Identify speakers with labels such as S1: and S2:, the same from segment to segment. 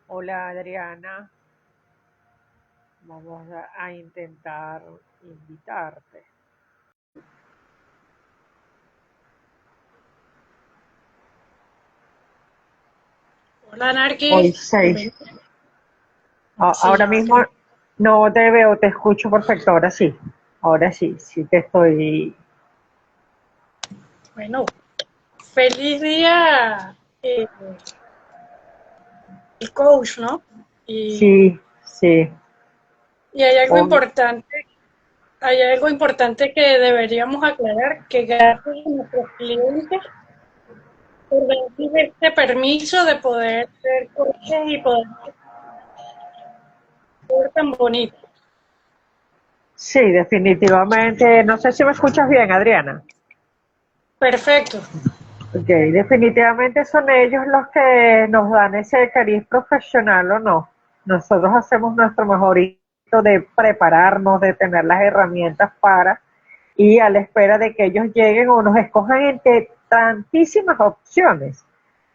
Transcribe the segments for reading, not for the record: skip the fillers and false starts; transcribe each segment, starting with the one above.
S1: Hola Adriana, vamos a intentar invitarte.
S2: Hola,
S1: Hoy
S2: Narquis.
S1: 6.
S2: Sí,
S1: Ahora
S2: ya va.
S1: mismo no te veo, te escucho perfecto, ahora sí, sí te estoy.
S2: Bueno, feliz día, el coach, ¿no? Y,
S1: Sí, sí.
S2: y
S1: Hoy,
S2: hay algo importante que deberíamos aclarar, que gracias a nuestros clientes por darles este permiso de poder ser coaches y poder ser tan bonito.
S1: sí, definitivamente. No sé si me escuchas bien, Adriana.
S2: Perfecto.
S1: Ok, definitivamente son ellos los que nos dan ese cariz profesional o no. Nosotros hacemos nuestro mejorito de prepararnos, de tener las herramientas para, y a la espera de que ellos lleguen o nos escojan entre tantísimas opciones,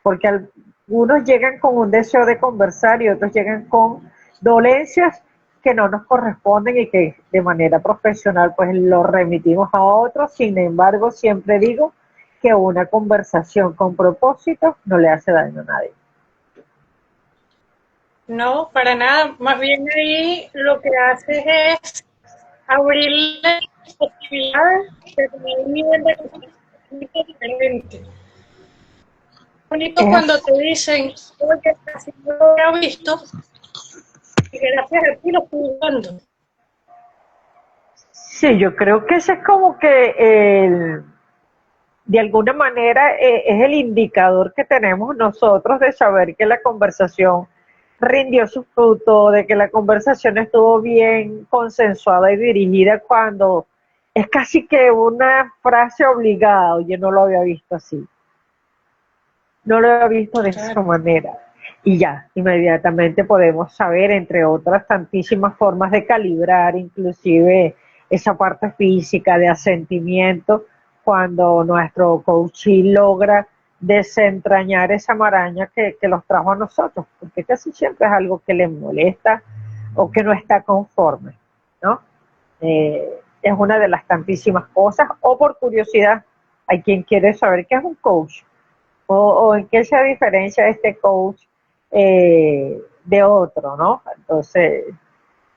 S1: porque algunos llegan con un deseo de conversar y otros llegan con dolencias que no nos corresponden y que de manera profesional pues lo remitimos a otros. Sin embargo, siempre digo que una conversación con propósito no le hace daño a nadie.
S2: No, para nada. Más bien ahí lo que haces es abrirle posibilidades de tener un nivel de conocimiento diferente. Bonito cuando
S1: Es,
S2: te dicen, oye, así no lo había visto, y gracias a ti lo estoy usando.
S1: sí, yo creo que ese es como que de alguna manera es el indicador que tenemos nosotros de saber que la conversación rindió su fruto, de que la conversación estuvo bien consensuada y dirigida cuando es casi que una frase obligada. Oye, no lo había visto así, no lo había visto de esa
S2: Claro.
S1: manera. Y ya, inmediatamente podemos saber, entre otras tantísimas formas de calibrar, inclusive esa parte física de asentimiento, cuando nuestro coaching logra desentrañar esa maraña que los trajo a nosotros, porque casi siempre es algo que les molesta o que no está conforme, ¿no? Es una de las tantísimas cosas, o por curiosidad, hay quien quiere saber qué es un coach, o en qué se diferencia este coach de otro, ¿no? Entonces,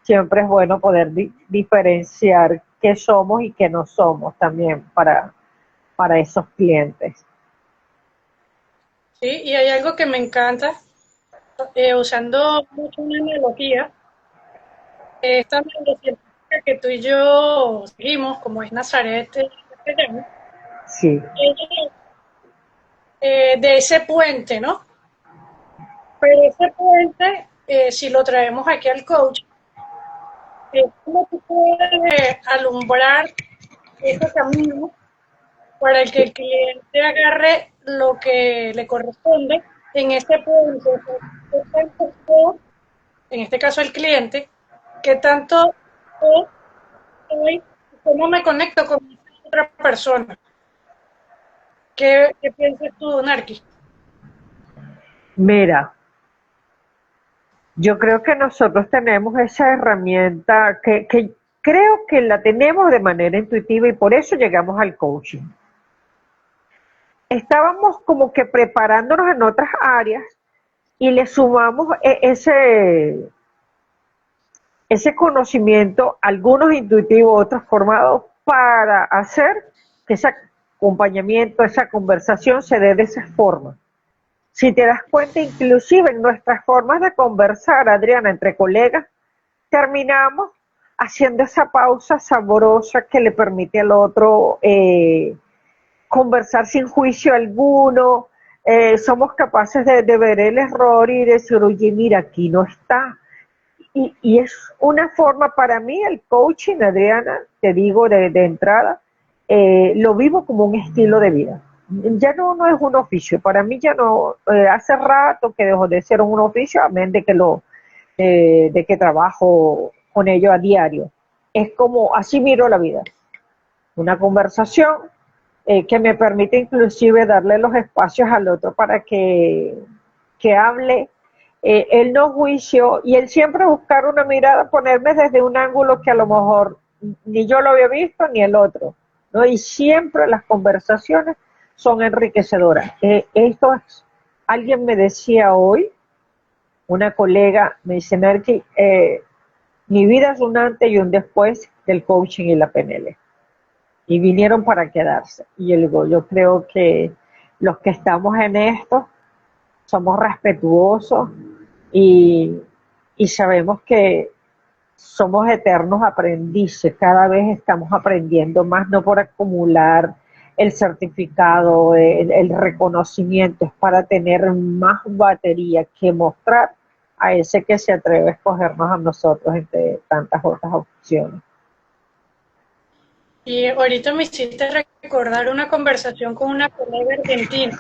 S1: siempre es bueno poder diferenciar qué somos y qué no somos también para esos clientes.
S2: Sí, y hay algo que me encanta, usando mucho una analogía, esta analogía que tú y yo seguimos, como es Nazaret castellano,
S1: Sí,
S2: de ese puente, ¿no? Pero ese puente, si lo traemos aquí al coach, es como tú puedes alumbrar ese camino para que
S1: sí.
S2: el cliente agarre lo que le corresponde en ese punto. ¿Qué tanto yo, en este caso el cliente, qué tanto yo soy, cómo me conecto con esa otra persona? ¿Qué piensas tú, Narki?
S1: Mira, yo creo que nosotros tenemos esa herramienta que creo que la tenemos de manera intuitiva y por eso llegamos al coaching. Estábamos como que preparándonos en otras áreas y le sumamos ese conocimiento, algunos intuitivos, otros formados, para hacer que ese acompañamiento, esa conversación se dé de esa forma. Si te das cuenta, inclusive en nuestras formas de conversar, Adriana, entre colegas, terminamos haciendo esa pausa saborosa que le permite al otro conversar sin juicio alguno. Somos capaces de ver el error y decir, oye, mira, aquí no está. Y es una forma para mí, el coaching, Adriana, te digo de entrada, lo vivo como un estilo de vida. Ya no es un oficio, para mí ya no, hace rato que dejó de ser un oficio, amén de que de que trabajo con ello a diario. Es como, así miro la vida, una conversación que me permite inclusive darle los espacios al otro para que hable, él no juicio y él siempre buscar una mirada, ponerme desde un ángulo que a lo mejor ni yo lo había visto ni el otro, ¿no? Y siempre las conversaciones son enriquecedoras. Esto es, alguien me decía hoy, una colega me dice, Nerky, mi vida es un antes y un después del coaching y la PNL. Y vinieron para quedarse. Y yo digo, yo creo que los que estamos en esto somos respetuosos y, y sabemos que somos eternos aprendices. Cada vez estamos aprendiendo más, no por acumular el certificado, el reconocimiento, es para tener más batería que mostrar a ese que se atreve a escogernos a nosotros entre tantas otras opciones.
S2: Y ahorita me hiciste recordar una conversación con una colega argentina.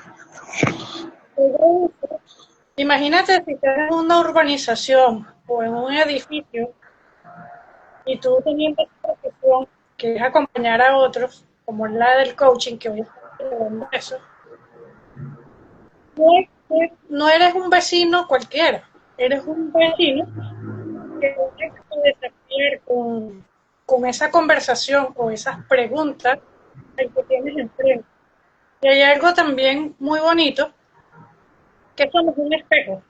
S2: Imagínate si estás en una urbanización o en un edificio y tú teniendo esta profesión que es acompañar a otros, como la del coaching, que hoy estoy hablando de eso, no eres un vecino cualquiera, eres un vecino que tienes que desafiar con esa conversación o esas preguntas al que tienes enfrente. Y hay algo también muy bonito, que somos un espejo.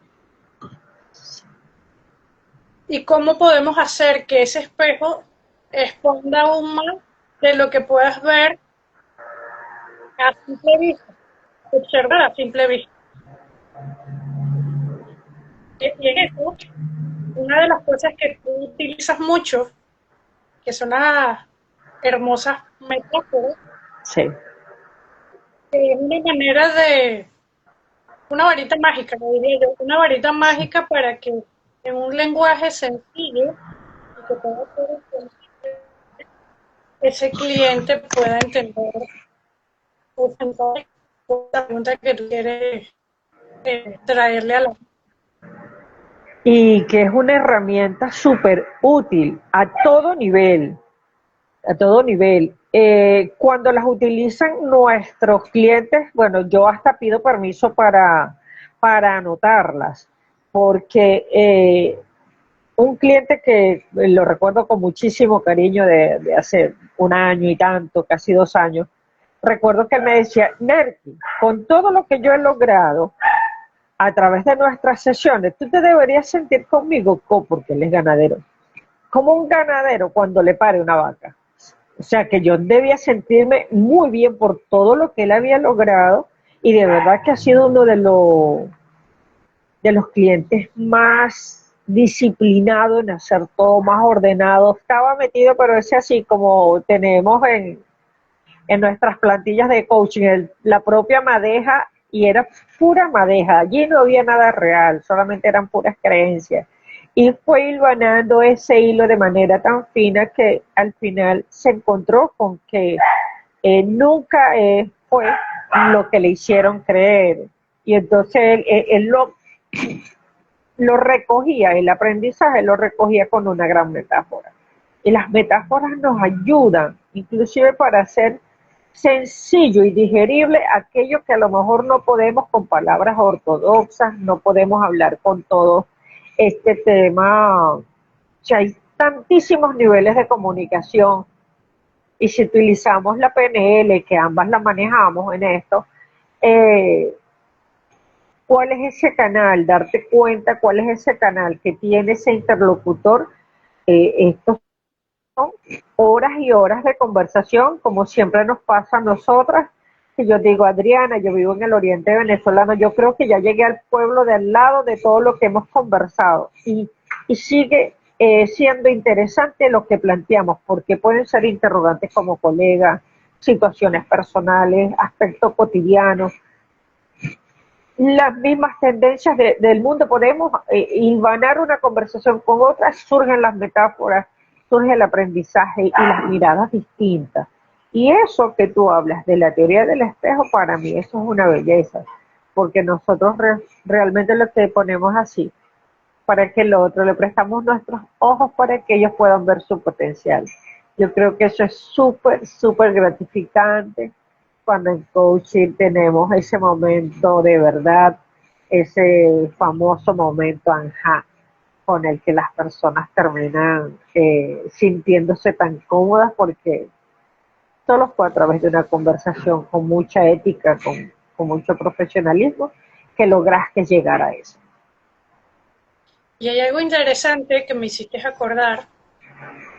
S2: ¿Y cómo podemos hacer que ese espejo exponga aún más de lo que puedas ver a simple vista, observar a simple vista? Y en eso, una de las cosas que tú utilizas mucho, que son las hermosas metáforas,
S1: Sí.
S2: que es una manera de, una varita mágica, lo diría yo, una varita mágica para que en un lenguaje sencillo y que pueda ser ese cliente pueda entender la pregunta que tú quieres traerle a la.
S1: Y que es una herramienta súper útil a todo nivel, a todo nivel. Cuando las utilizan nuestros clientes, bueno, yo hasta pido permiso para anotarlas, porque un cliente que lo recuerdo con muchísimo cariño de hace un año y tanto, casi 2 años, recuerdo que él me decía, Nerky, con todo lo que yo he logrado a través de nuestras sesiones, tú te deberías sentir conmigo, porque él es ganadero, como un ganadero cuando le pare una vaca. O sea que yo debía sentirme muy bien por todo lo que él había logrado y de verdad que ha sido uno de los clientes más disciplinado en hacer todo, más ordenado. Estaba metido, pero ese así como tenemos en nuestras plantillas de coaching, la propia madeja, y era pura madeja, allí no había nada real, solamente eran puras creencias. Y fue hilvanando ese hilo de manera tan fina que al final se encontró con que nunca fue lo que le hicieron creer. Y entonces él lo recogía, el aprendizaje lo recogía con una gran metáfora. Y las metáforas nos ayudan, inclusive para hacer sencillo y digerible aquello que a lo mejor no podemos con palabras ortodoxas, no podemos hablar con todo este tema. O sea, hay tantísimos niveles de comunicación y si utilizamos la PNL, que ambas la manejamos en esto, eh, ¿cuál es ese canal? Darte cuenta cuál es ese canal que tiene ese interlocutor. Estos son horas y horas de conversación, como siempre nos pasa a nosotras, que yo digo, Adriana, yo vivo en el oriente venezolano, yo creo que ya llegué al pueblo de al lado de todo lo que hemos conversado y sigue siendo interesante lo que planteamos, porque pueden ser interrogantes como colegas, situaciones personales, aspectos cotidianos, las mismas tendencias del mundo, podemos hilvanar una conversación con otra, surgen las metáforas, surge el aprendizaje y las miradas distintas. Y eso que tú hablas de la teoría del espejo, para mí eso es una belleza, porque nosotros realmente lo que ponemos así, para que el otro, le prestamos nuestros ojos para que ellos puedan ver su potencial. Yo creo que eso es súper, súper gratificante cuando en coaching tenemos ese momento de verdad, ese famoso momento anja, con el que las personas terminan sintiéndose tan cómodas porque solo fue a través de una conversación con mucha ética, con mucho profesionalismo, que lograste llegar a eso.
S2: Y hay algo interesante que me hiciste acordar,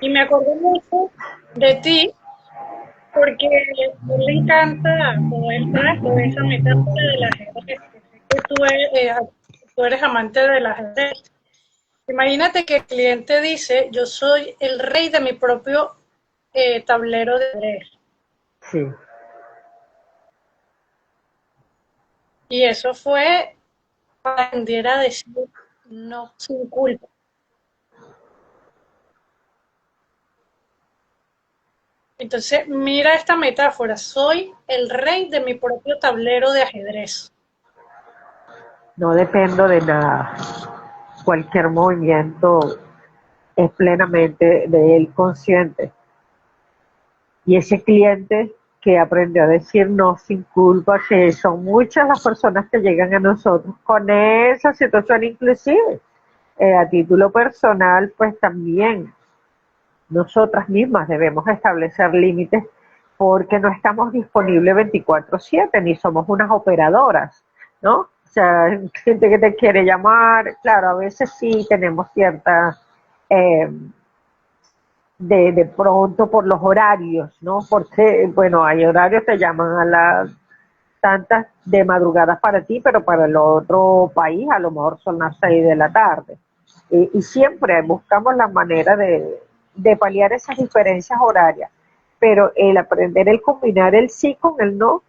S2: y me acordé mucho de ti, porque a él le encanta, o él trae toda esa metáfora del ajedrez, que sé que tú eres amante del ajedrez. Imagínate que el cliente dice, yo soy el rey de mi propio tablero de ajedrez.
S1: Sí.
S2: Y eso fue para que aprendiera a decir no sin culpa. Entonces, mira esta metáfora, soy el rey de mi propio tablero de ajedrez.
S1: No dependo de nada. Cualquier movimiento es plenamente de él consciente. Y ese cliente que aprendió a decir no sin culpa, que son muchas las personas que llegan a nosotros con esa situación inclusive. A título personal, pues también nosotras mismas debemos establecer límites porque no estamos disponibles 24/7 ni somos unas operadoras, ¿no? O sea, gente que te quiere llamar, claro, a veces sí tenemos cierta, eh, de pronto por los horarios, ¿no? Porque, bueno, hay horarios que llaman a las tantas de madrugadas para ti, pero para el otro país a lo mejor son las 6 de la tarde. Y siempre buscamos la manera de paliar esas diferencias horarias, pero el aprender, el combinar el sí con el no,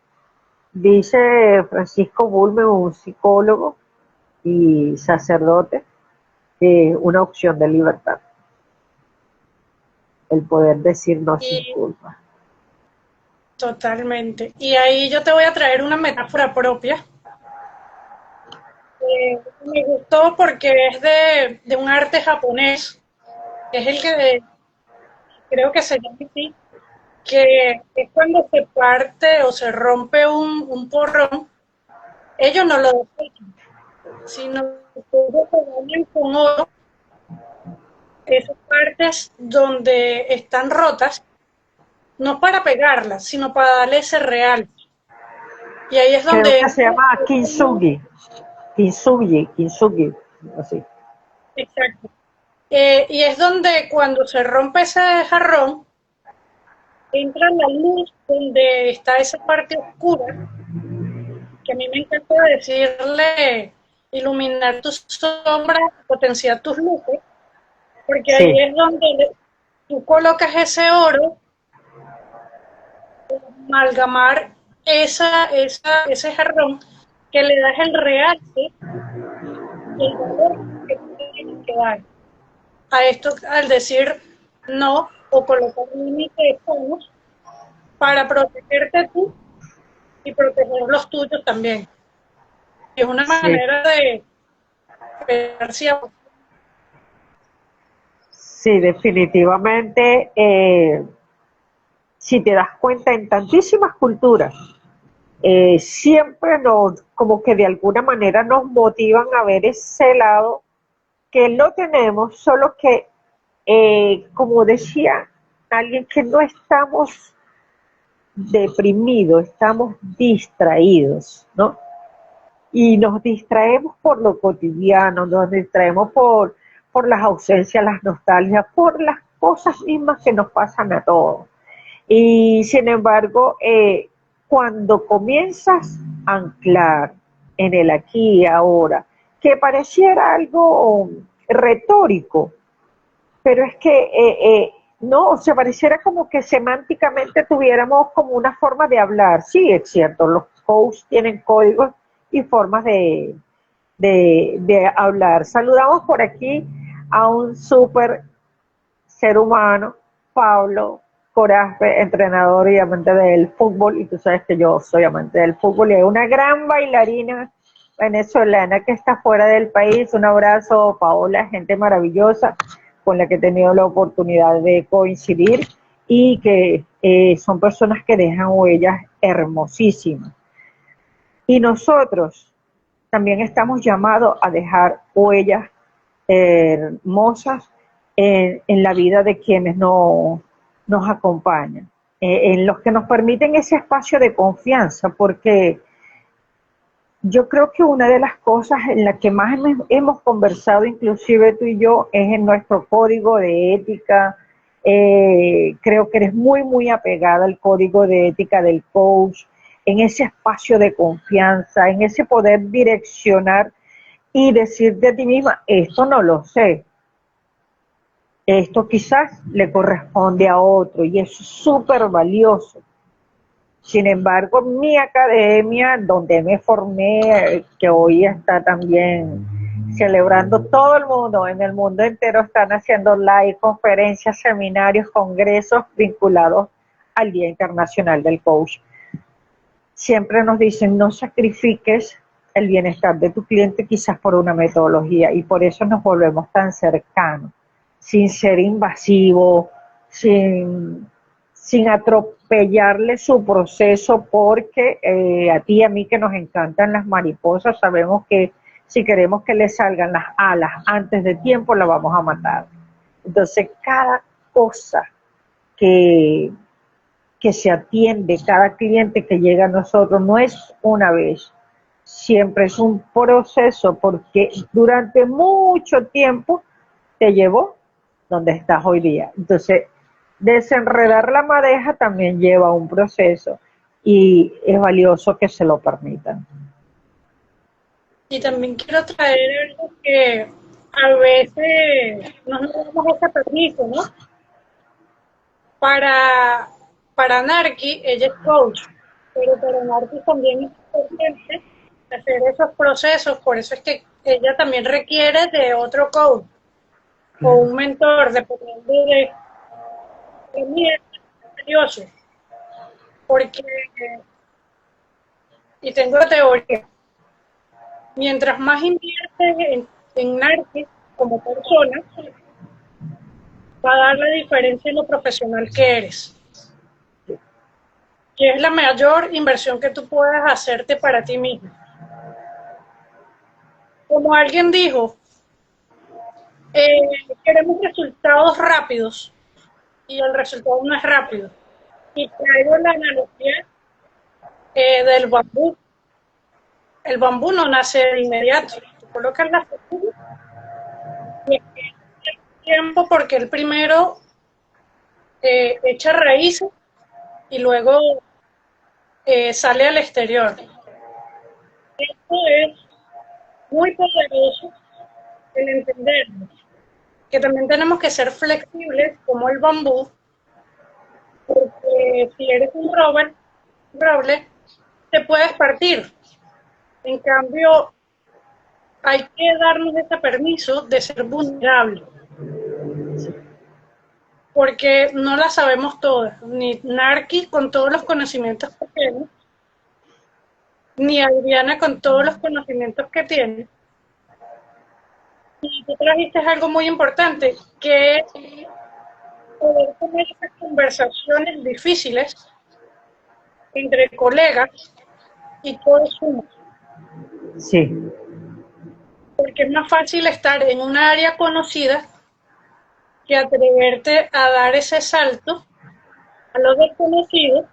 S1: dice Francisco Bulme, un psicólogo y sacerdote, una opción de libertad, el poder decir no sin
S2: Y
S1: culpa.
S2: totalmente. Y ahí yo te voy a traer una metáfora propia. Me gustó porque es de un arte japonés, que es el que creo que se llama así, que es cuando se parte o se rompe un porrón, ellos no lo desechan, sino que ellos se bañan con oro, esas partes donde están rotas, no para pegarlas, sino para darle ese real. Y ahí es
S1: Creo
S2: donde
S1: que se
S2: entra
S1: llama
S2: ese
S1: Kintsugi, así.
S2: exacto. Y es donde cuando se rompe ese jarrón, entra la luz donde está esa parte oscura, que a mí me encanta decirle iluminar tus sombras, potenciar tus luces, porque ahí
S1: Sí,
S2: es donde tú colocas ese oro, amalgamar ese jarrón, que le das el realce y el valor que tú tienes que dar. A esto, al decir no o colocar un límite de tonos para protegerte tú y proteger los tuyos también. Es una
S1: sí.
S2: manera de ver si
S1: Sí, definitivamente, si te das cuenta, en tantísimas culturas, siempre nos, como que de alguna manera nos motivan a ver ese lado que no tenemos, solo que, como decía alguien, que no estamos deprimidos, estamos distraídos, ¿no? Y nos distraemos por lo cotidiano, nos distraemos por las ausencias, las nostalgias, por las cosas mismas que nos pasan a todos. Y sin embargo, cuando comienzas a anclar en el aquí y ahora, que pareciera algo retórico, pero es que no, o sea, pareciera como que semánticamente tuviéramos como una forma de hablar. Sí, es cierto, los coaches tienen códigos y formas de hablar. Saludamos por aquí a un súper ser humano, Pablo Corazpe, entrenador y amante del fútbol, y tú sabes que yo soy amante del fútbol y es una gran bailarina venezolana que está fuera del país. Un abrazo, Paola, gente maravillosa con la que he tenido la oportunidad de coincidir y que son personas que dejan huellas hermosísimas. Y nosotros también estamos llamados a dejar huellas hermosas en la vida de quienes nos acompañan, en los que nos permiten ese espacio de confianza, porque yo creo que una de las cosas en las que más hemos conversado, inclusive tú y yo, es en nuestro código de ética. Creo que eres muy, muy apegada al código de ética del coach, en ese espacio de confianza, en ese poder direccionar y decirte a ti misma, esto no lo sé, esto quizás le corresponde a otro y es súper valioso. Sin embargo, mi academia, donde me formé, que hoy está también celebrando todo el mundo, en el mundo entero están haciendo live, conferencias, seminarios, congresos vinculados al Día Internacional del Coach. Siempre nos dicen, no sacrifiques el bienestar de tu cliente quizás por una metodología, y por eso nos volvemos tan cercanos, sin ser invasivo, sin atropellarle su proceso, porque a ti y a mí que nos encantan las mariposas, sabemos que si queremos que le salgan las alas antes de tiempo, la vamos a matar. Entonces, cada cosa que se atiende, cada cliente que llega a nosotros, no es una vez, siempre es un proceso, porque durante mucho tiempo te llevó donde estás hoy día. Entonces, desenredar la madeja también lleva un proceso y es valioso que se lo permitan.
S2: Y también quiero traer algo que a veces no nos damos ese permiso, ¿no? Para Narki, ella es coach, pero para Narki también es importante hacer esos procesos, por eso es que ella también requiere de otro coach o un mentor, dependiendo de mí es valioso, porque, y tengo teoría, mientras más inviertes en Narki como persona, va a dar la diferencia en lo profesional que eres. Que es la mayor inversión que tú puedas hacerte para ti mismo. Como alguien dijo, queremos resultados rápidos y el resultado no es rápido. Y traigo la analogía del bambú. El bambú no nace de inmediato. Tú colocas la semilla y es tiempo porque el primero echa raíces y luego sale al exterior. Esto es muy poderoso el entenderlo, que también tenemos que ser flexibles como el bambú, porque si eres un roble, te puedes partir. En cambio, hay que darnos ese permiso de ser vulnerables, porque no la sabemos todas, ni Narki con todos los conocimientos que tiene, ni Adriana con todos los conocimientos que tiene. Y tú trajiste algo muy importante, que es poder tener esas conversaciones difíciles entre colegas y todos sumos.
S1: Sí.
S2: Porque es más fácil estar en un área conocida que atreverte a dar ese salto a lo desconocido,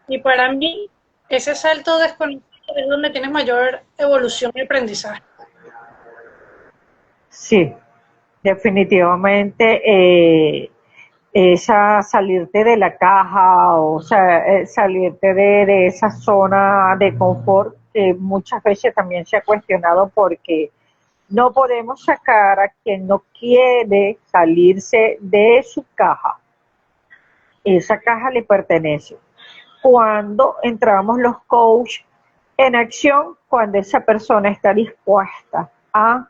S2: y para mí ese salto desconocido es donde tienes mayor evolución y aprendizaje.
S1: Sí, definitivamente esa salirte de la caja, o sea, salirte de esa zona de confort, muchas veces también se ha cuestionado porque no podemos sacar a quien no quiere salirse de su caja. Esa caja le pertenece. Cuando entramos los coaches en acción, cuando esa persona está dispuesta a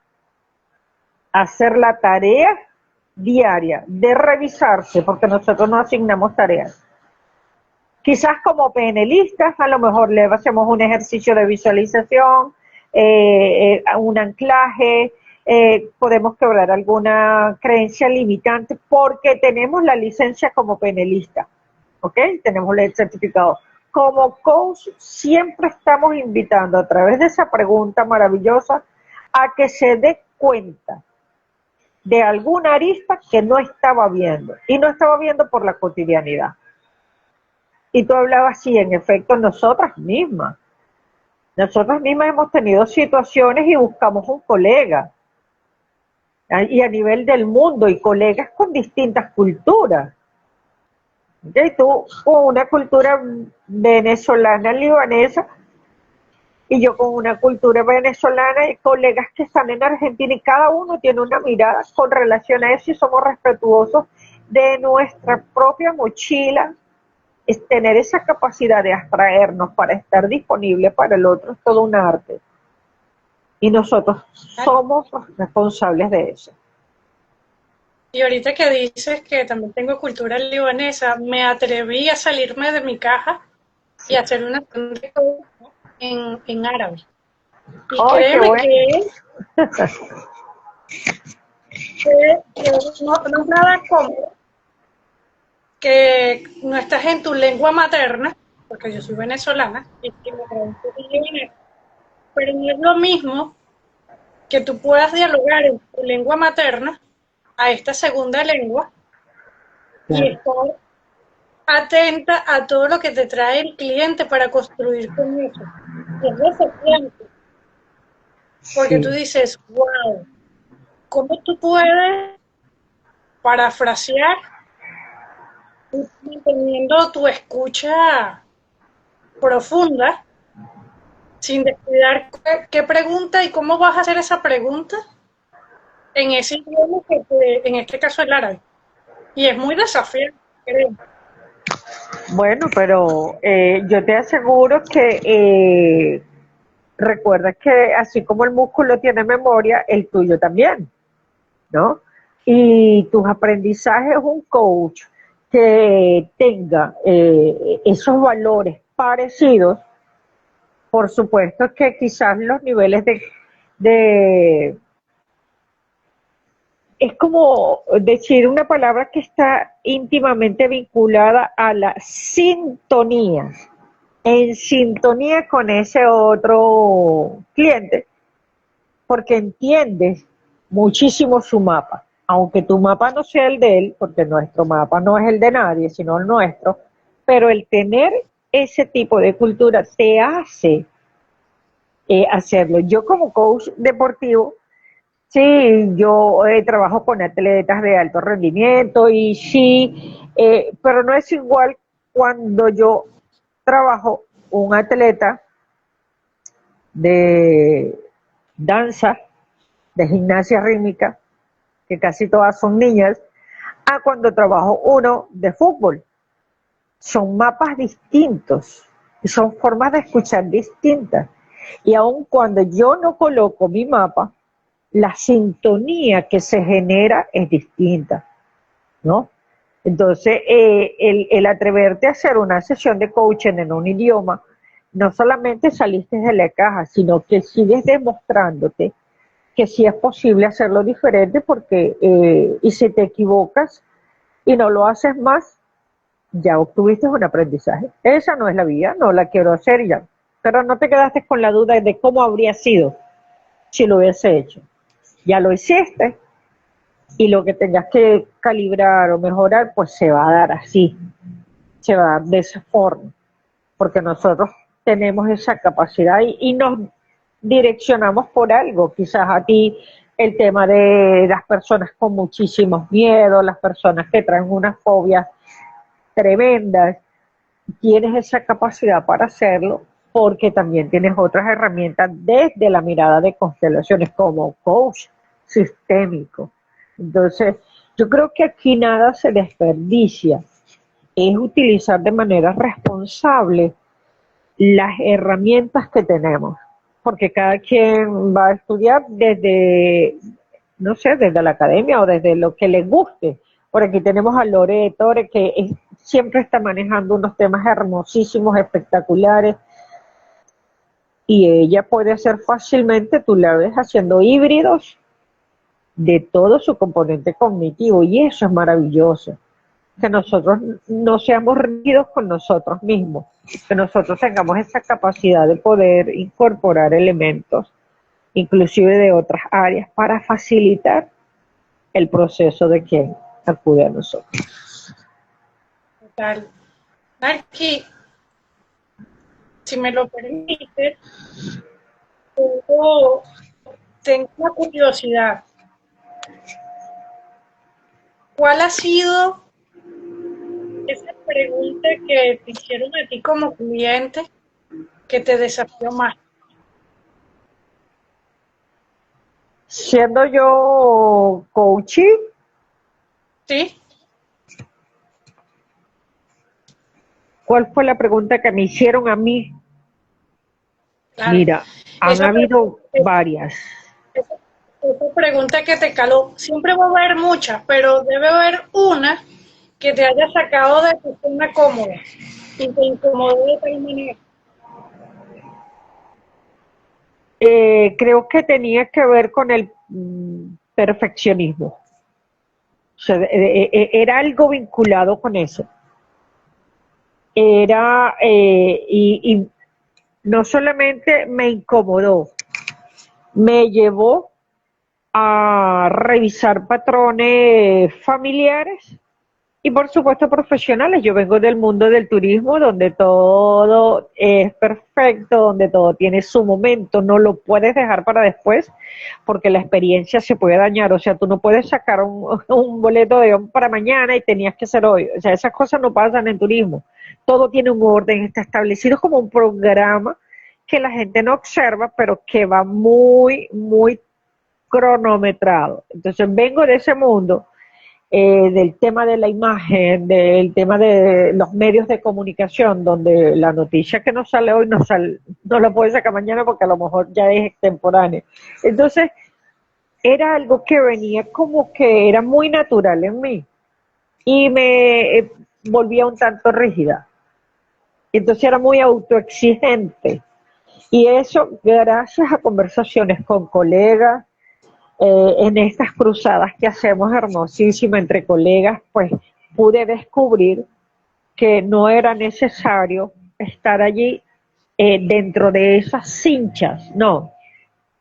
S1: hacer la tarea diaria de revisarse, porque nosotros no asignamos tareas. Quizás como PNListas, a lo mejor le hacemos un ejercicio de visualización, un anclaje, podemos quebrar alguna creencia limitante porque tenemos la licencia como penalista, ¿ok? Tenemos el certificado. Como coach siempre estamos invitando a través de esa pregunta maravillosa a que se dé cuenta de alguna arista que no estaba viendo, y no estaba viendo por la cotidianidad. Y tú hablabas, sí, en efecto, nosotras mismas hemos tenido situaciones y buscamos un colega, y a nivel del mundo, y colegas con distintas culturas. Y tú con una cultura venezolana, libanesa, y yo con una cultura venezolana, y colegas que están en Argentina, y cada uno tiene una mirada con relación a eso, y somos respetuosos de nuestra propia mochila. Es tener esa capacidad de abstraernos para estar disponible para el otro, es todo un arte. Y nosotros somos los responsables de eso.
S2: Y ahorita que dices que también tengo cultura libanesa, me atreví a salirme de mi caja y hacer una en árabe. Y
S1: ¡Ay, qué
S2: créeme
S1: bueno!
S2: que no es nada cómodo, que no estás en tu lengua materna, porque yo soy venezolana y me traduco libanés, pero no es lo mismo que tú puedas dialogar en tu lengua materna a esta segunda lengua y estar atenta a todo lo que te trae el cliente para construir con eso. Y es desafiante, porque tú dices, wow, ¿cómo tú puedes parafrasear manteniendo tu escucha profunda sin descuidar qué pregunta y cómo vas a hacer esa pregunta en ese idioma en este caso el árabe? Y es muy desafiante, creo.
S1: Bueno, pero yo te aseguro que recuerda que así como el músculo tiene memoria, el tuyo también, ¿no? Y tus aprendizajes, un coach que tenga esos valores parecidos, por supuesto que quizás los niveles de es como decir una palabra que está íntimamente vinculada a la sintonía, en sintonía con ese otro cliente, porque entiendes muchísimo su mapa, aunque tu mapa no sea el de él, porque nuestro mapa no es el de nadie, sino el nuestro, pero el tener ese tipo de cultura te hace hacerlo. Yo como coach deportivo, sí, yo trabajo con atletas de alto rendimiento y sí, pero no es igual cuando yo trabajo un atleta de danza, de gimnasia rítmica, que casi todas son niñas, a cuando trabajo uno de fútbol. Son mapas distintos y son formas de escuchar distintas. Y aun cuando yo no coloco mi mapa, la sintonía que se genera es distinta, ¿no? Entonces, el atreverte a hacer una sesión de coaching en un idioma, no solamente saliste de la caja, sino que sigues demostrándote que sí es posible hacerlo diferente porque, y si te equivocas y no lo haces más, ya obtuviste un aprendizaje. Esa no es la vía, no la quiero hacer ya. Pero no te quedaste con la duda de cómo habría sido si lo hubiese hecho. Ya lo hiciste y lo que tengas que calibrar o mejorar, pues se va a dar así, se va a dar de esa forma, porque nosotros tenemos esa capacidad y nos direccionamos por algo. Quizás a ti el tema de las personas con muchísimos miedos, las personas que traen unas fobias tremendas, tienes esa capacidad para hacerlo porque también tienes otras herramientas desde la mirada de constelaciones como coach sistémico. Entonces, yo creo que aquí nada se desperdicia, es utilizar de manera responsable las herramientas que tenemos, porque cada quien va a estudiar desde, no sé, desde la academia o desde lo que le guste. Por aquí tenemos a Lore Tore, que siempre está manejando unos temas hermosísimos, espectaculares. y ella puede hacer fácilmente, tú la ves haciendo híbridos de todo su componente cognitivo y eso es maravilloso, que nosotros no seamos rígidos con nosotros mismos, que nosotros tengamos esa capacidad de poder incorporar elementos, inclusive de otras áreas, para facilitar el proceso de quien acude a nosotros.
S2: Total. Aquí, si me lo permite, tengo, tengo una curiosidad. ¿Cuál ha sido esa pregunta que te hicieron a ti como cliente que te desafió más?
S1: Siendo yo coaching,
S2: ¿Sí?
S1: ¿cuál fue la pregunta que me hicieron a mí?
S2: Claro.
S1: Mira, han
S2: Esa,
S1: habido varias.
S2: esa, esa pregunta que te caló, siempre va a haber muchas, pero debe haber una que te haya sacado de tu zona cómoda y te incomodó de tal manera.
S1: Creo que tenía que ver con el perfeccionismo. O sea, era algo vinculado con eso. Era, y no solamente me incomodó, me llevó a revisar patrones familiares y por supuesto profesionales. Yo vengo del mundo del turismo donde todo es perfecto, donde todo tiene su momento, no lo puedes dejar para después porque la experiencia se puede dañar. O sea, tú no puedes sacar un boleto de avión para mañana y tenías que hacer hoy. O sea, esas cosas no pasan en turismo. Todo tiene un orden, está establecido como un programa que la gente no observa, pero que va muy, muy cronometrado. Entonces vengo de ese mundo, del tema de la imagen, del tema de los medios de comunicación, donde la noticia que no sale hoy no la puede sacar mañana porque a lo mejor ya es extemporánea. Entonces era algo que venía como que era muy natural en mí y me volvía un tanto rígida. Entonces era muy autoexigente. Y eso gracias a conversaciones con colegas, en estas cruzadas que hacemos hermosísimas entre colegas, pues pude descubrir que no era necesario estar allí dentro de esas cinchas, no,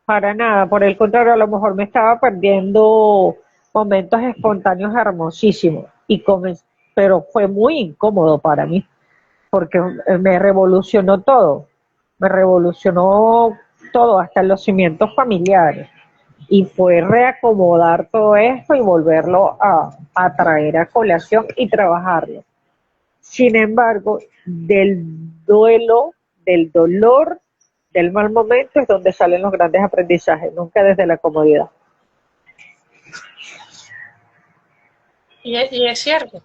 S1: para nada, por el contrario, a lo mejor me estaba perdiendo momentos espontáneos hermosísimos, pero fue muy incómodo para mí, porque me revolucionó todo, me revolucionó todo, hasta los cimientos familiares y fue reacomodar todo esto y volverlo a traer a colación y trabajarlo. Sin embargo, del duelo, del dolor, del mal momento es donde salen los grandes aprendizajes, nunca desde la comodidad.
S2: Y es cierto.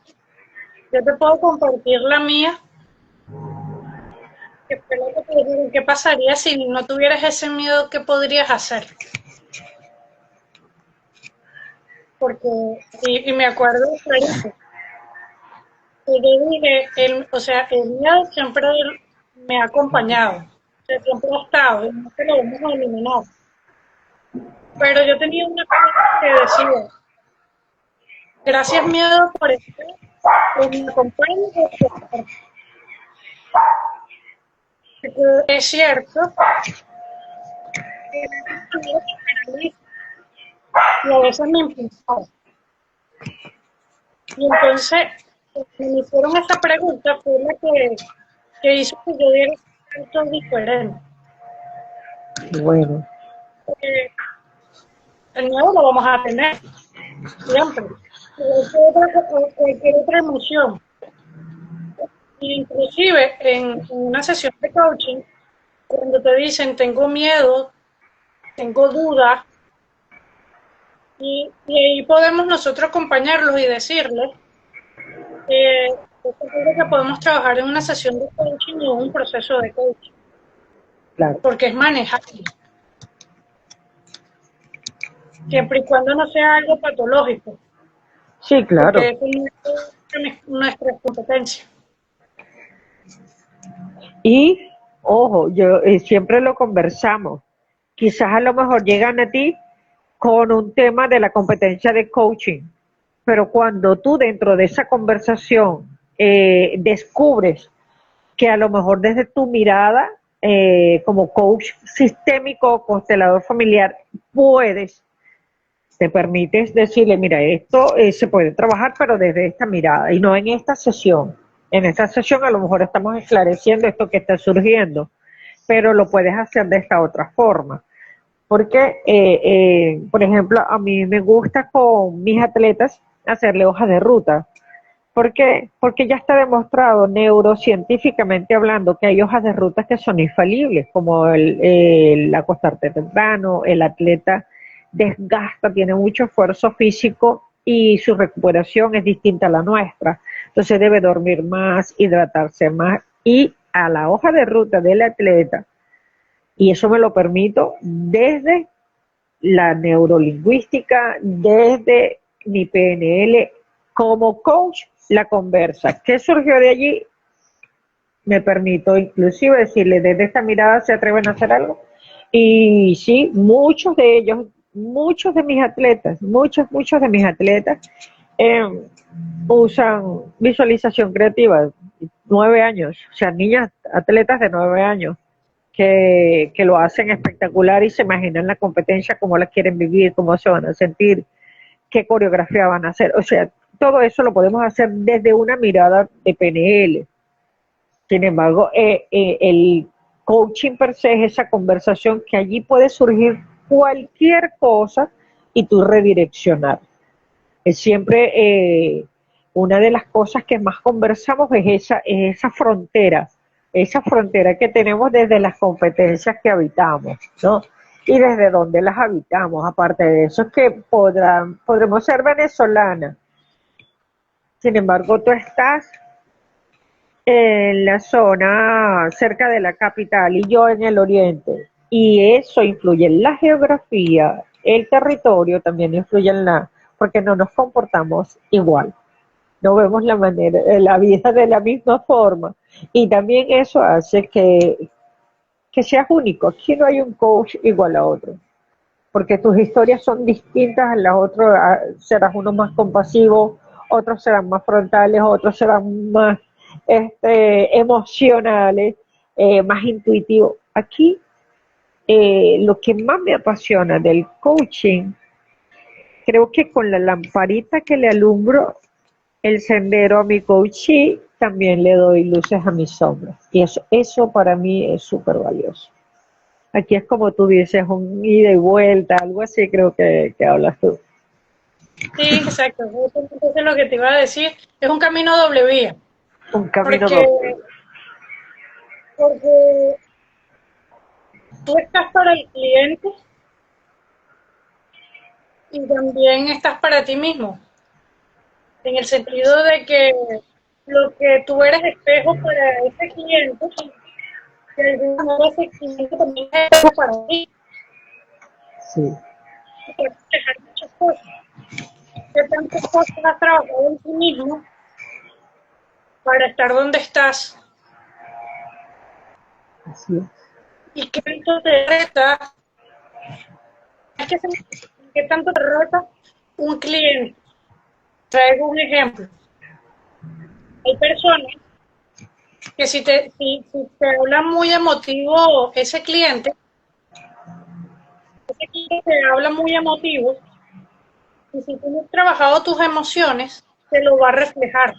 S2: Yo te puedo compartir la mía, que fue lo que te dijeron, ¿qué pasaría si no tuvieras ese miedo? ¿Qué podrías hacer? Porque, y me acuerdo clarito, que yo dije, o sea, el miedo siempre me ha acompañado, o sea, siempre ha estado, y no se lo vamos a eliminar. Pero yo tenía una cosa que decía, gracias miedo por estar, pues me acompaña. Es cierto que el miedo te paraliza y a veces me impulsaba. Y entonces, me hicieron esa pregunta, fue la que hizo que yo diera tanto diferente.
S1: Bueno,
S2: Porque el miedo lo vamos a tener siempre. Cualquier otra emoción. Inclusive en una sesión de coaching, cuando te dicen tengo miedo, tengo dudas, y ahí podemos nosotros acompañarlos y decirles que es algo que podemos trabajar en una sesión de coaching o un proceso de coaching,
S1: claro.
S2: porque es manejable, siempre y cuando no sea algo patológico,
S1: Sí,
S2: porque
S1: claro.
S2: eso no es nuestra competencia.
S1: Y ojo, yo siempre lo conversamos. Quizás a lo mejor llegan a ti con un tema de la competencia de coaching, pero cuando tú dentro de esa conversación descubres que a lo mejor desde tu mirada como coach sistémico o constelador familiar puedes, te permites decirle, mira, esto se puede trabajar, pero desde esta mirada y no en esta sesión. En esta sesión a lo mejor estamos esclareciendo esto que está surgiendo, pero lo puedes hacer de esta otra forma. Porque, por ejemplo, a mí me gusta con mis atletas hacerle hojas de ruta. ¿Por qué? Porque ya está demostrado neurocientíficamente hablando que hay hojas de ruta que son infalibles, como el acostarte temprano, el atleta desgasta, tiene mucho esfuerzo físico y su recuperación es distinta a la nuestra. Entonces debe dormir más, hidratarse más y a la hoja de ruta del atleta, y eso me lo permito desde la neurolingüística, desde mi PNL, como coach, la conversa. ¿Qué surgió de allí? Me permito inclusive decirle, desde esta mirada se atreven a hacer algo. Y sí, muchos de ellos, muchos de mis atletas, muchos de mis atletas eh, usan visualización creativa, 9 años, o sea, niñas, atletas de 9 años, que lo hacen espectacular y se imaginan la competencia, cómo la quieren vivir, cómo se van a sentir, qué coreografía van a hacer. O sea, todo eso lo podemos hacer desde una mirada de PNL. Sin embargo, el coaching per se es esa conversación que allí puede surgir cualquier cosa y tú redireccionar. Es siempre una de las cosas que más conversamos es esa frontera que tenemos desde las competencias que habitamos, ¿no? Y desde dónde las habitamos. Aparte de eso, es que podremos ser venezolanas. Sin embargo, tú estás en la zona cerca de la capital y yo en el oriente. Y eso influye en la geografía, el territorio también influye porque no nos comportamos igual, no vemos la vida de la misma forma. Y también eso hace que seas único. Aquí no hay un coach igual a otro, porque tus historias son distintas a las otras. Serás uno más compasivo, otros serán más frontales, otros serán más emocionales, más intuitivos. Aquí lo que más me apasiona del coaching, creo que con la lamparita que le alumbro el sendero a mi coachee, también le doy luces a mis sombras. Y eso para mí es súper valioso. Aquí es como tú dices, un ida y vuelta, algo así creo que hablas tú.
S2: Sí, exacto. Eso es lo que te iba a decir. Es un camino doble vía.
S1: Un camino
S2: Porque,
S1: doble.
S2: porque tú estás para el cliente y también estás para ti mismo. En el sentido de que lo que tú eres espejo para ese cliente, de alguna manera ese cliente también es espejo para ti.
S1: Sí.
S2: Y puedes dejar muchas cosas. ¿Qué tantas cosas has trabajado en ti mismo para estar donde estás?
S1: Así es.
S2: ¿Y qué tanto te reta? ¿Qué tanto te reta un cliente? Traigo un ejemplo. Hay personas que si te habla muy emotivo ese cliente te habla muy emotivo, y si tú no has trabajado tus emociones, te lo va a reflejar.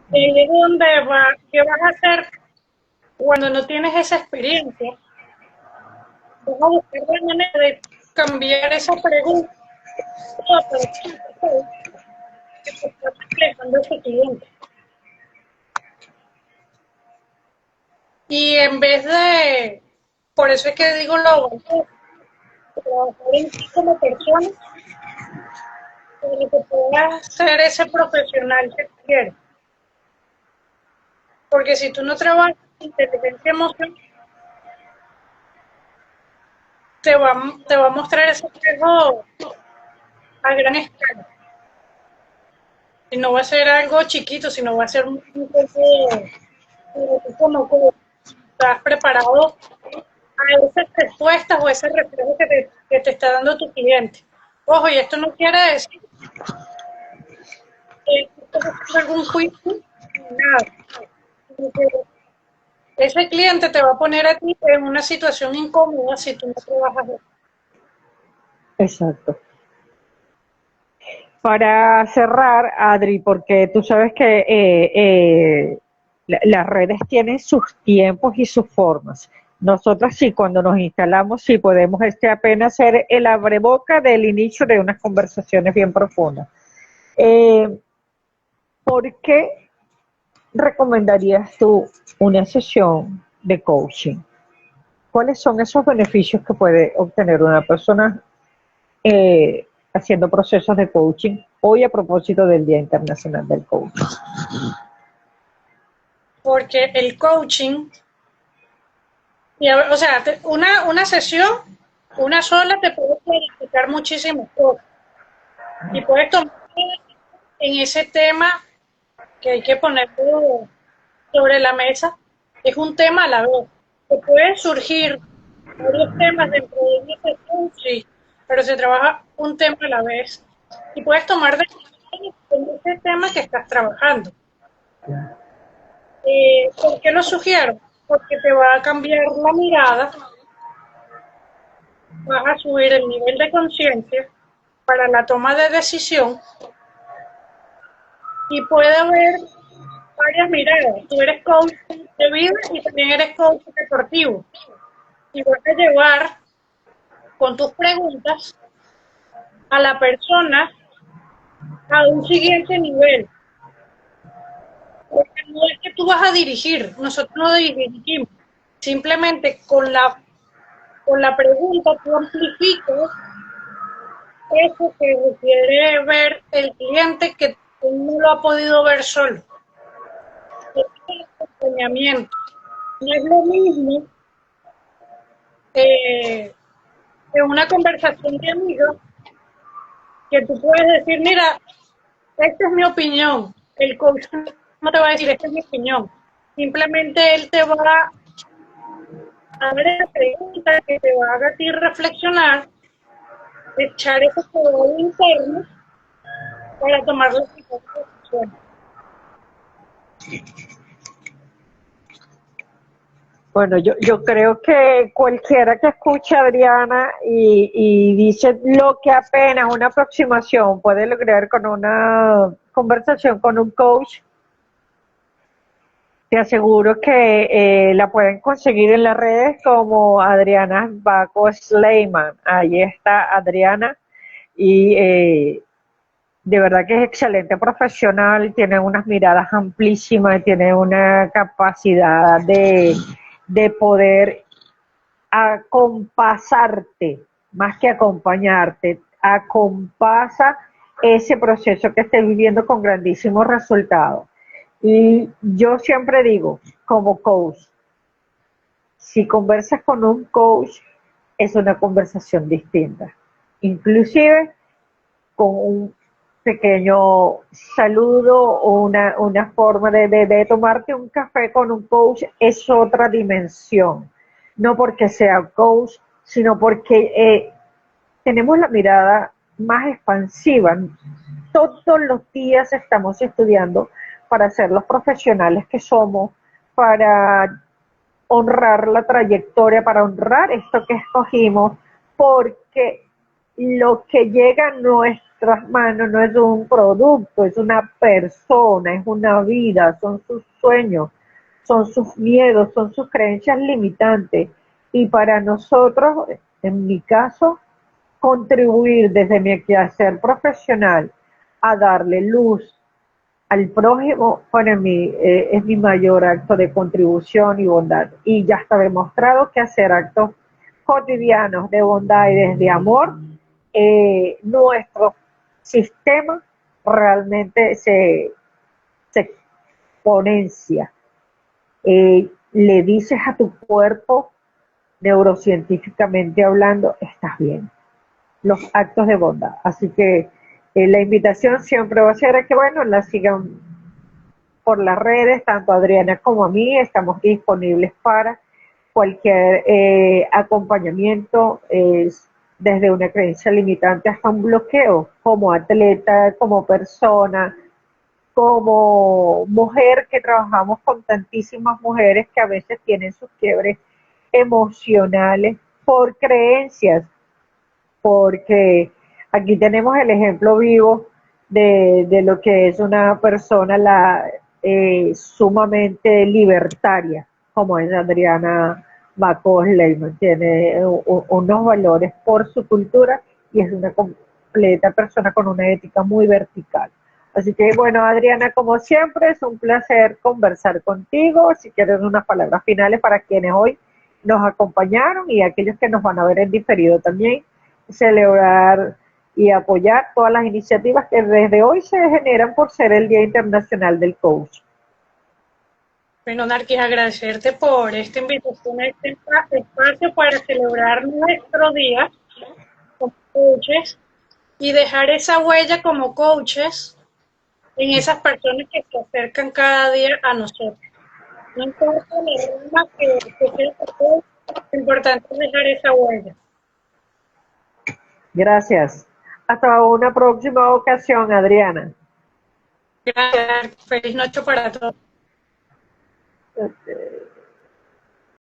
S2: ¿De dónde va? ¿Qué vas a hacer cuando no tienes esa experiencia? Vas a buscar la manera de cambiar esa pregunta para que te está reflejando ese cliente. Y en vez de, por eso es que digo lo valioso, trabajar en ti como persona, para que puedas ser ese profesional que quieres. Porque si tú no trabajas inteligencia emocional, te va a mostrar ese espejo a gran escala. Y no va a ser algo chiquito, sino va a ser un poco como estás preparado a esas respuestas o ese reflejo que te está dando tu cliente. Ojo, y esto no quiere decir que estés haciendo algún juicio ni nada. Porque ese cliente te va a poner a ti en una situación incómoda si tú no trabajas.
S1: Exacto. Para cerrar, Adri, porque tú sabes que las redes tienen sus tiempos y sus formas. Nosotros sí, cuando nos instalamos, sí podemos apenas ser el abreboca del inicio de unas conversaciones bien profundas. ¿Por qué recomendarías tú una sesión de coaching? ¿Cuáles son esos beneficios que puede obtener una persona haciendo procesos de coaching hoy a propósito del Día Internacional del Coach?
S2: Porque el coaching, o sea, una sesión, una sola, te puede clarificar muchísimas cosas. Y puedes tomar en ese tema que hay que ponerlo sobre la mesa, es un tema a la vez. Que pueden surgir varios temas dentro de una sesión, sí, pero se trabaja un tema a la vez. Y puedes tomar decisiones en ese tema que estás trabajando. ¿Por qué lo sugiero? Porque te va a cambiar la mirada, vas a subir el nivel de conciencia para la toma de decisión y puede haber varias miradas. Tú eres coach de vida y también eres coach deportivo. Y vas a llevar con tus preguntas a la persona a un siguiente nivel. Porque no es que tú vas a dirigir, nosotros no dirigimos. Simplemente con la pregunta tú amplificas eso que requiere ver el cliente que no lo ha podido ver solo. Es el acompañamiento. No es lo mismo en una conversación de amigos que tú puedes decir, mira, esta es mi opinión. El coach no te va a decir, esta es mi opinión. Simplemente él te va a dar esa pregunta que te va a hacer a ti reflexionar, echar ese poder interno para tomar las mejores decisiones.
S1: Bueno, yo creo que cualquiera que escuche a Adriana y dice lo que apenas una aproximación puede lograr con una conversación con un coach, te aseguro que la pueden conseguir en las redes como Adriana Baco Sleiman. Ahí está Adriana y de verdad que es excelente profesional, tiene unas miradas amplísimas, tiene una capacidad de poder acompasarte, más que acompañarte, acompasa ese proceso que estés viviendo con grandísimos resultados. Y yo siempre digo, como coach, si conversas con un coach, es una conversación distinta. Inclusive con un pequeño saludo o una forma de tomarte un café con un coach es otra dimensión. No porque sea coach, sino porque tenemos la mirada más expansiva. Todos los días estamos estudiando para ser los profesionales que somos, para honrar la trayectoria, para honrar esto que escogimos, porque lo que llega a nuestras manos no es un producto, es una persona, es una vida, son sus sueños, son sus miedos, son sus creencias limitantes. Y para nosotros, en mi caso, contribuir desde mi quehacer profesional a darle luz al prójimo, para mí es mi mayor acto de contribución y bondad. Y ya está demostrado que hacer actos cotidianos de bondad y desde amor, nuestro sistema realmente se exponencia. Le dices a tu cuerpo, neurocientíficamente hablando, estás bien. Los actos de bondad. Así que la invitación siempre va a ser a que, bueno, la sigan por las redes, tanto a Adriana como a mí, estamos disponibles para cualquier acompañamiento es desde una creencia limitante hasta un bloqueo, como atleta, como persona, como mujer que trabajamos con tantísimas mujeres que a veces tienen sus quiebres emocionales por creencias, porque aquí tenemos el ejemplo vivo de lo que es una persona sumamente libertaria, como es Adriana Macaulay, tiene unos valores por su cultura y es una completa persona con una ética muy vertical. Así que bueno, Adriana, como siempre, es un placer conversar contigo. Si quieres unas palabras finales para quienes hoy nos acompañaron y aquellos que nos van a ver en diferido también, celebrar y apoyar todas las iniciativas que desde hoy se generan por ser el Día Internacional del Coach.
S2: Bueno, Narquis, agradecerte por esta invitación a este espacio para celebrar nuestro día como coaches y dejar esa huella como coaches en esas personas que se acercan cada día a nosotros. No importa la rama que sea, lo importante es dejar esa huella.
S1: Gracias. Hasta una próxima ocasión, Adriana.
S2: Gracias. Feliz noche para todos.
S1: Okay.